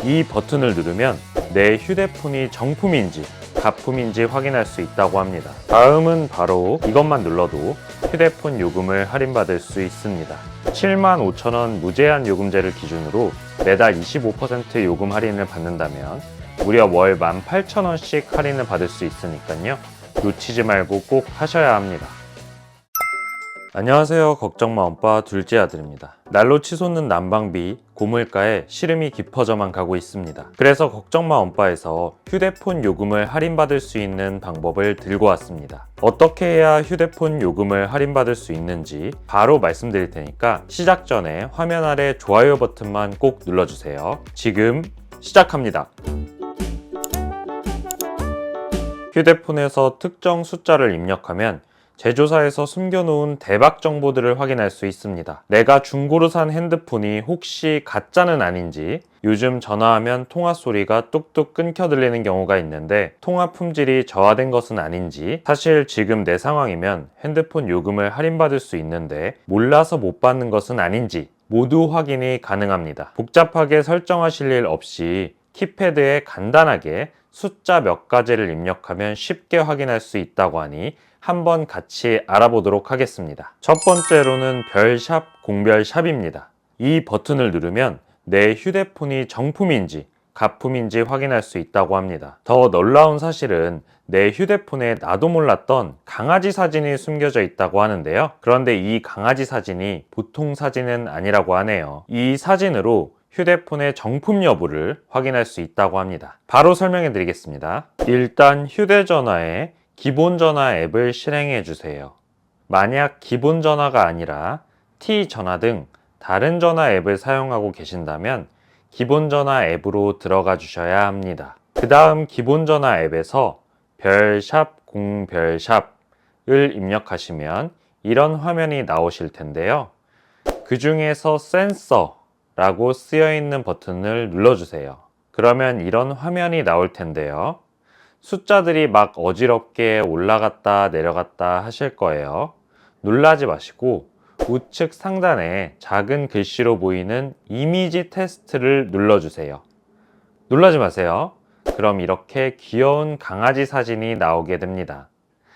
이 버튼을 누르면 내 휴대폰이 정품인지 가품인지 확인할 수 있다고 합니다. 다음은 바로 이것만 눌러도 휴대폰 요금을 할인받을 수 있습니다. 75,000원 무제한 요금제를 기준으로 매달 25% 요금 할인을 받는다면 무려 월 18,000원씩 할인을 받을 수 있으니까요. 놓치지 말고 꼭 하셔야 합니다. 안녕하세요. 걱정마 엄빠 둘째 아들입니다. 날로 치솟는 난방비, 고물가에 시름이 깊어져만 가고 있습니다. 그래서 걱정마 엄빠에서 휴대폰 요금을 할인받을 수 있는 방법을 들고 왔습니다. 어떻게 해야 휴대폰 요금을 할인받을 수 있는지 바로 말씀드릴 테니까 시작 전에 화면 아래 좋아요 버튼만 꼭 눌러주세요. 지금 시작합니다. 휴대폰에서 특정 숫자를 입력하면 제조사에서 숨겨놓은 대박 정보들을 확인할 수 있습니다. 내가 중고로 산 핸드폰이 혹시 가짜는 아닌지, 요즘 전화하면 통화 소리가 뚝뚝 끊겨 들리는 경우가 있는데 통화 품질이 저하된 것은 아닌지, 사실 지금 내 상황이면 핸드폰 요금을 할인받을 수 있는데 몰라서 못 받는 것은 아닌지 모두 확인이 가능합니다. 복잡하게 설정하실 일 없이 키패드에 간단하게 숫자 몇 가지를 입력하면 쉽게 확인할 수 있다고 하니 한번 같이 알아보도록 하겠습니다. 첫 번째로는 별샵 공별샵입니다. 이 버튼을 누르면 내 휴대폰이 정품인지 가품인지 확인할 수 있다고 합니다. 더 놀라운 사실은 내 휴대폰에 나도 몰랐던 강아지 사진이 숨겨져 있다고 하는데요. 그런데 이 강아지 사진이 보통 사진은 아니라고 하네요. 이 사진으로 휴대폰의 정품 여부를 확인할 수 있다고 합니다. 바로 설명해 드리겠습니다. 일단 휴대전화에 기본전화 앱을 실행해 주세요. 만약 기본전화가 아니라 T전화 등 다른 전화 앱을 사용하고 계신다면 기본전화 앱으로 들어가 주셔야 합니다. 그 다음 기본전화 앱에서 별샵 공별샵을 입력하시면 이런 화면이 나오실 텐데요. 그 중에서 센서라고 쓰여 있는 버튼을 눌러주세요. 그러면 이런 화면이 나올 텐데요. 숫자들이 막 어지럽게 올라갔다 내려갔다 하실 거예요. 놀라지 마시고 우측 상단에 작은 글씨로 보이는 이미지 테스트를 눌러주세요. 놀라지 마세요. 그럼 이렇게 귀여운 강아지 사진이 나오게 됩니다.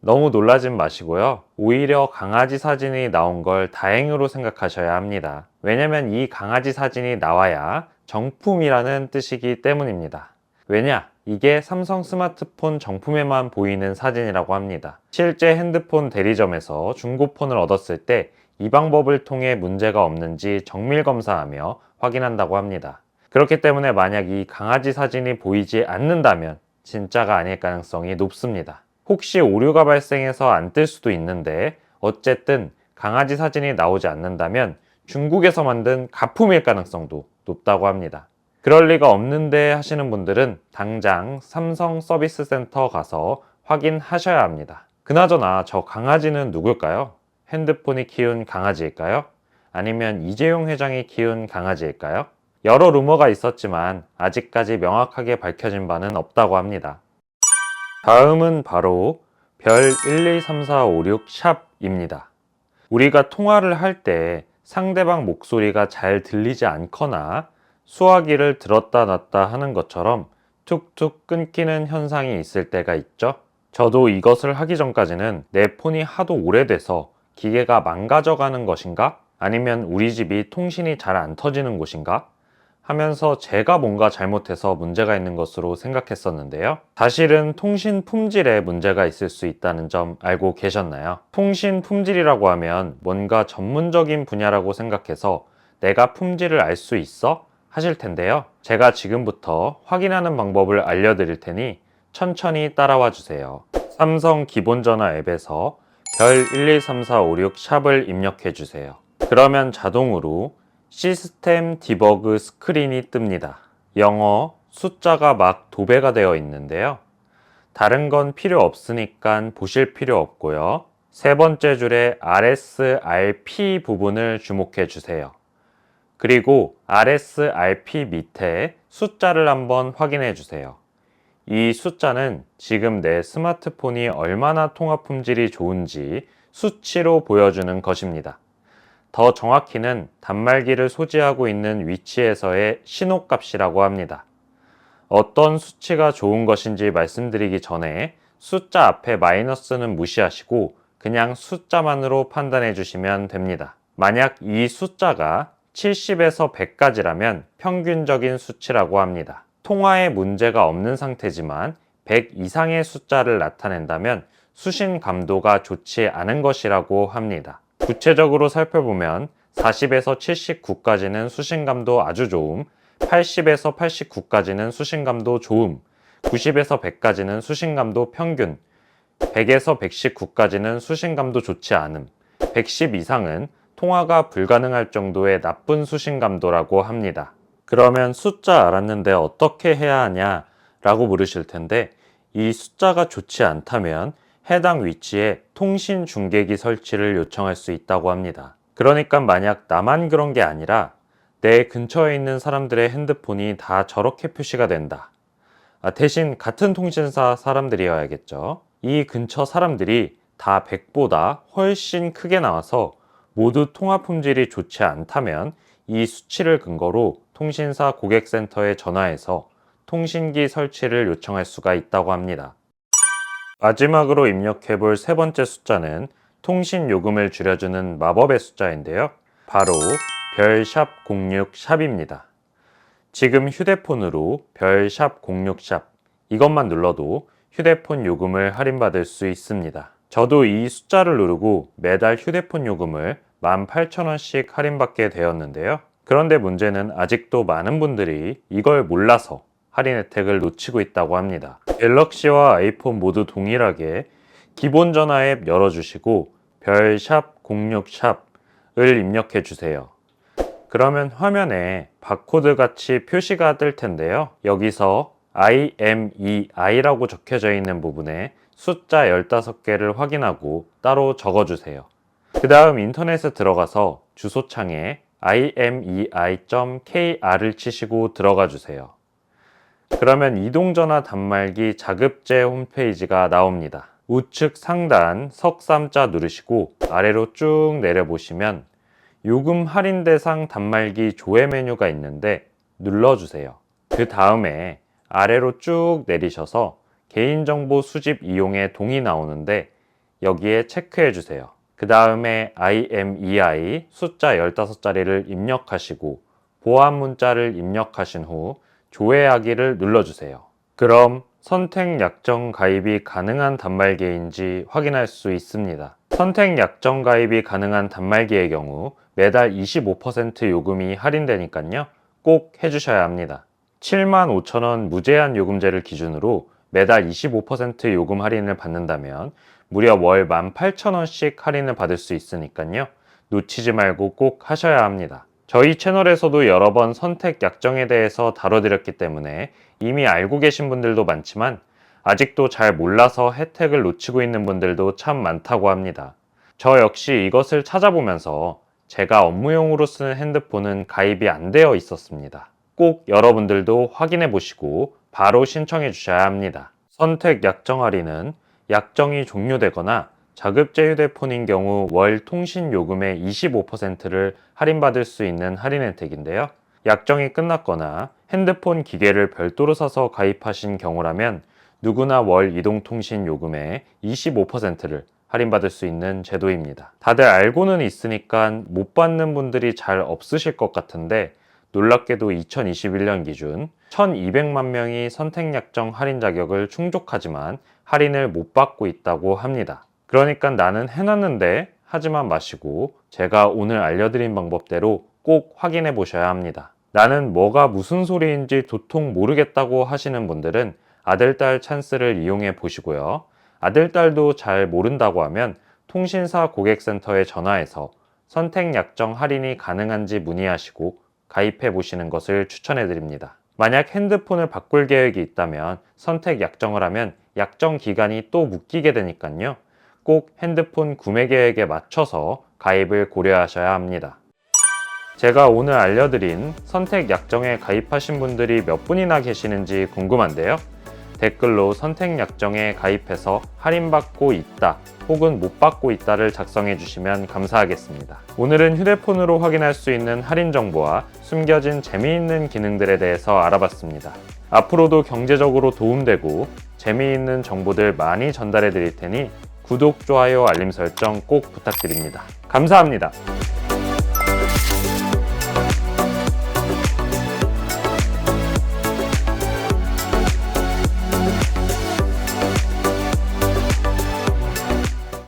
너무 놀라진 마시고요. 오히려 강아지 사진이 나온 걸 다행으로 생각하셔야 합니다. 왜냐면 이 강아지 사진이 나와야 정품이라는 뜻이기 때문입니다. 왜냐? 이게 삼성 스마트폰 정품에만 보이는 사진이라고 합니다. 실제 핸드폰 대리점에서 중고폰을 얻었을 때 이 방법을 통해 문제가 없는지 정밀 검사하며 확인한다고 합니다. 그렇기 때문에 만약 이 강아지 사진이 보이지 않는다면 진짜가 아닐 가능성이 높습니다. 혹시 오류가 발생해서 안 뜰 수도 있는데 어쨌든 강아지 사진이 나오지 않는다면 중국에서 만든 가품일 가능성도 높다고 합니다. 그럴 리가 없는데 하시는 분들은 당장 삼성 서비스 센터 가서 확인하셔야 합니다. 그나저나 저 강아지는 누굴까요? 핸드폰이 키운 강아지일까요? 아니면 이재용 회장이 키운 강아지일까요? 여러 루머가 있었지만 아직까지 명확하게 밝혀진 바는 없다고 합니다. 다음은 바로 별 123456 샵입니다. 우리가 통화를 할 때 상대방 목소리가 잘 들리지 않거나 수화기를 들었다 놨다 하는 것처럼 툭툭 끊기는 현상이 있을 때가 있죠. 저도 이것을 하기 전까지는 내 폰이 하도 오래돼서 기계가 망가져가는 것인가? 아니면 우리 집이 통신이 잘 안 터지는 곳인가? 하면서 제가 뭔가 잘못해서 문제가 있는 것으로 생각했었는데요. 사실은 통신 품질에 문제가 있을 수 있다는 점 알고 계셨나요? 통신 품질이라고 하면 뭔가 전문적인 분야라고 생각해서 내가 품질을 알 수 있어? 하실 텐데요. 제가 지금부터 확인하는 방법을 알려드릴 테니 천천히 따라와 주세요. 삼성 기본전화 앱에서 별 123456 샵을 입력해 주세요. 그러면 자동으로 시스템 디버그 스크린이 뜹니다. 영어 숫자가 막 도배가 되어 있는데요. 다른 건 필요 없으니까 보실 필요 없고요. 세 번째 줄에 RSRP 부분을 주목해 주세요. 그리고 RSRP 밑에 숫자를 한번 확인해 주세요. 이 숫자는 지금 내 스마트폰이 얼마나 통화 품질이 좋은지 수치로 보여주는 것입니다. 더 정확히는 단말기를 소지하고 있는 위치에서의 신호값이라고 합니다. 어떤 수치가 좋은 것인지 말씀드리기 전에 숫자 앞에 마이너스는 무시하시고 그냥 숫자만으로 판단해 주시면 됩니다. 만약 이 숫자가 70에서 100까지라면 평균적인 수치라고 합니다. 통화에 문제가 없는 상태지만 100 이상의 숫자를 나타낸다면 수신 감도가 좋지 않은 것이라고 합니다. 구체적으로 살펴보면 40에서 79까지는 수신감도 아주 좋음, 80에서 89까지는 수신감도 좋음, 90에서 100까지는 수신감도 평균, 100에서 119까지는 수신감도 좋지 않음, 110 이상은 통화가 불가능할 정도의 나쁜 수신감도라고 합니다. 그러면 숫자 알았는데 어떻게 해야 하냐 라고 물으실 텐데, 이 숫자가 좋지 않다면 해당 위치에 통신 중계기 설치를 요청할 수 있다고 합니다. 그러니까 만약 나만 그런 게 아니라 내 근처에 있는 사람들의 핸드폰이 다 저렇게 표시가 된다. 대신 같은 통신사 사람들이어야겠죠. 이 근처 사람들이 다 100보다 훨씬 크게 나와서 모두 통화 품질이 좋지 않다면 이 수치를 근거로 통신사 고객센터에 전화해서 통신기 설치를 요청할 수가 있다고 합니다. 마지막으로 입력해 볼 세 번째 숫자는 통신 요금을 줄여주는 마법의 숫자인데요. 바로 별샵 06샵입니다. 지금 휴대폰으로 별샵 06샵 이것만 눌러도 휴대폰 요금을 할인받을 수 있습니다. 저도 이 숫자를 누르고 매달 휴대폰 요금을 18,000원씩 할인받게 되었는데요. 그런데 문제는 아직도 많은 분들이 이걸 몰라서 할인 혜택을 놓치고 있다고 합니다. 갤럭시와 아이폰 모두 동일하게 기본 전화 앱 열어주시고 별샵 06샵을 입력해 주세요. 그러면 화면에 바코드 같이 표시가 뜰 텐데요. 여기서 IMEI라고 적혀져 있는 부분에 숫자 15개를 확인하고 따로 적어주세요. 그 다음 인터넷에 들어가서 주소창에 imei.kr을 치시고 들어가 주세요. 그러면 이동전화 단말기 자급제 홈페이지가 나옵니다. 우측 상단 석삼자 누르시고 아래로 쭉 내려보시면 요금 할인 대상 단말기 조회 메뉴가 있는데 눌러주세요. 그 다음에 아래로 쭉 내리셔서 개인정보 수집 이용의 동의 나오는데 여기에 체크해 주세요. 그 다음에 IMEI 숫자 15자리를 입력하시고 보안 문자를 입력하신 후 조회하기를 눌러주세요. 그럼 선택 약정 가입이 가능한 단말기인지 확인할 수 있습니다. 선택 약정 가입이 가능한 단말기의 경우 매달 25% 요금이 할인되니까요. 꼭 해주셔야 합니다. 75,000원 무제한 요금제를 기준으로 매달 25% 요금 할인을 받는다면 무려 월 18,000원씩 할인을 받을 수 있으니까요. 놓치지 말고 꼭 하셔야 합니다. 저희 채널에서도 여러 번 선택 약정에 대해서 다뤄드렸기 때문에 이미 알고 계신 분들도 많지만 아직도 잘 몰라서 혜택을 놓치고 있는 분들도 참 많다고 합니다. 저 역시 이것을 찾아보면서 제가 업무용으로 쓰는 핸드폰은 가입이 안 되어 있었습니다. 꼭 여러분들도 확인해 보시고 바로 신청해 주셔야 합니다. 선택 약정 할인은 약정이 종료되거나 자급제 휴대폰인 경우 월 통신 요금의 25%를 할인받을 수 있는 할인 혜택인데요. 약정이 끝났거나 핸드폰 기계를 별도로 사서 가입하신 경우라면 누구나 월 이동통신 요금의 25%를 할인받을 수 있는 제도입니다. 다들 알고는 있으니까 못 받는 분들이 잘 없으실 것 같은데 놀랍게도 2021년 기준 1200만 명이 선택약정 할인 자격을 충족하지만 할인을 못 받고 있다고 합니다. 그러니까 나는 해놨는데 하지만 마시고 제가 오늘 알려드린 방법대로 꼭 확인해 보셔야 합니다. 나는 뭐가 무슨 소리인지 도통 모르겠다고 하시는 분들은 아들딸 찬스를 이용해 보시고요. 아들딸도 잘 모른다고 하면 통신사 고객센터에 전화해서 선택약정 할인이 가능한지 문의하시고 가입해 보시는 것을 추천해 드립니다. 만약 핸드폰을 바꿀 계획이 있다면 선택 약정을 하면 약정 기간이 또 묶이게 되니까요. 꼭 핸드폰 구매 계획에 맞춰서 가입을 고려하셔야 합니다. 제가 오늘 알려드린 선택 약정에 가입하신 분들이 몇 분이나 계시는지 궁금한데요. 댓글로 선택 약정에 가입해서 할인받고 있다 혹은 못 받고 있다를 작성해 주시면 감사하겠습니다. 오늘은 휴대폰으로 확인할 수 있는 할인 정보와 숨겨진 재미있는 기능들에 대해서 알아봤습니다. 앞으로도 경제적으로 도움되고 재미있는 정보들 많이 전달해 드릴 테니 구독, 좋아요, 알림 설정 꼭 부탁드립니다. 감사합니다.